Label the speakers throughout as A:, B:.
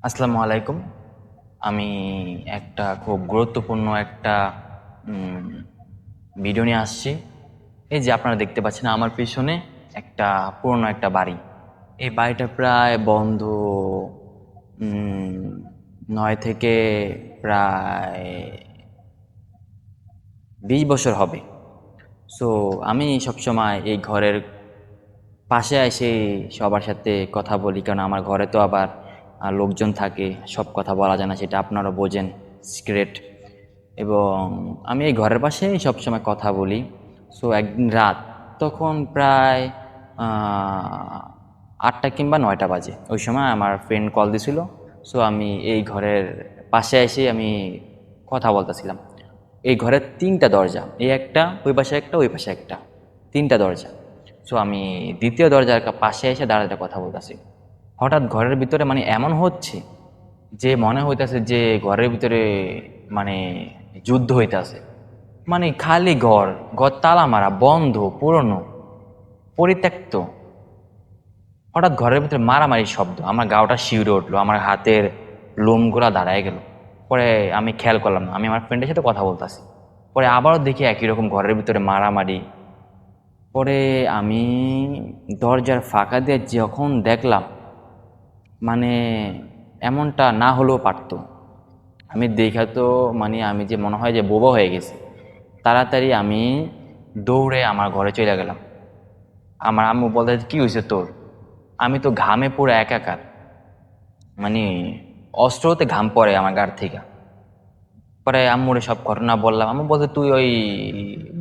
A: আসসালামু আলাইকুম। আমি একটা খুব গুরুত্বপূর্ণ একটা উম, ভিডিও নিয়ে আসছি। এই যে আপনারা দেখতে পাচ্ছেন আমার পিছনে একটা পুরনো একটা বাড়ি। এই বাড়িটা প্রায় বন্ধ 9 থেকে প্রায় 20 বছর হবে। সো আমি সবসময় এই ঘরের পাশে এসে সবার সাথে কথা বলি, কারণ আমার ঘরে তো আবার লোকজন থাকে, সব কথা বলা যায় না, সেটা আপনারা বোঝেন, সিক্রেট। এবং আমি এই ঘরের পাশেই সবসময় কথা বলি। সো একদিন রাত, তখন প্রায় 8টা কিংবা 9টা বাজে, ওই সময় আমার ফ্রেন্ড কল দিছিল। সো আমি এই ঘরের পাশে এসে আমি কথা বলতেছিলাম। এই ঘরের 3টা দরজা, এই একটা, ওই পাশে একটা, ওই পাশে একটা, 3টা দরজা। সো আমি দ্বিতীয় দরজার পাশে এসে দাঁড়াতে কথা বলতেছি। হঠাৎ ঘরের ভিতরে মানে এমন হচ্ছে যে মনে হইতাছে যে ঘরের ভিতরে মানে যুদ্ধ হইতাছে। মানে খালি ঘর, ঘর তালা মারা, বন্ধ, পুরনো, পরিত্যক্ত। হঠাৎ ঘরের ভিতরে মারামারির শব্দ, আমার গাওটা শিউরে উঠলো, আমার হাতের লোমগুলা দাঁড়ায় গেল। পরে আমি খেয়াল করলাম না, আমি আমার ফ্রেন্ডের সাথে কথা বলতেছি। পরে আবারও দেখি একই রকম ঘরের ভিতরে মারামারি। পরে আমি দরজার ফাঁকা দিয়ে যখন দেখলাম, মানে এমনটা না হলেও পারতো। আমি দেখা তো মানে আমি যে মনে হয় যে বোবা হয়ে গেছি। তাড়াতাড়ি আমি দৌড়ে আমার ঘরে চলে গেলাম। আমার আম্মু বলে, কি হয়েছে তোর? আমি তো ঘামে পুরো একাকার, মানে অস্ত্রতে ঘাম পড়ে আমার গাড় থেকে। পরে আম্মুরে সব ঘটনা বললাম। আম্মু বলতে, তুই ওই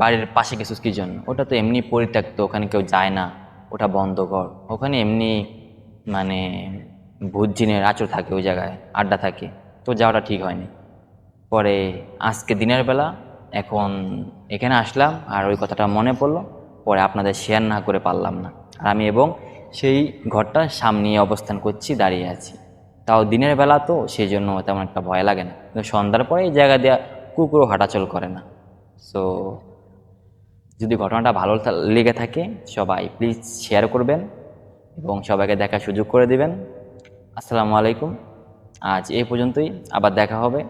A: বাড়ির পাশে গেছিস কি জন্য? ওটা তো এমনি পরিত্যক্ত, ওখানে কেউ যায় না, ওটা বন্ধ ঘর, ওখানে এমনি মানে ভূত জিনের আঁচড় থাকে, ওই জায়গায় আড্ডা থাকে, তো যাওয়াটা ঠিক হয়নি। পরে আজকে দিনের বেলা এখন এখানে আসলাম, আর ওই কথাটা মনে পড়লো। পরে আপনাদের শেয়ার না করে পারলাম না। আর আমি এবং সেই ঘরটার সামনে অবস্থান করছি, দাঁড়িয়ে আছি। তাও দিনের বেলা তো সেই জন্য তেমন একটা ভয় লাগে না, কিন্তু সন্ধ্যার পরে এই জায়গা দিয়ে কুকুরও হাঁটাচল করে না। সো যদি ঘটনাটা ভালো লেগে থাকে, সবাই প্লিজ শেয়ার করবেন এবং সবাইকে দেখার সুযোগ করে দিবেন। আসসালামু আলাইকুম। আজ এই পর্যন্তই, আবার দেখা হবে।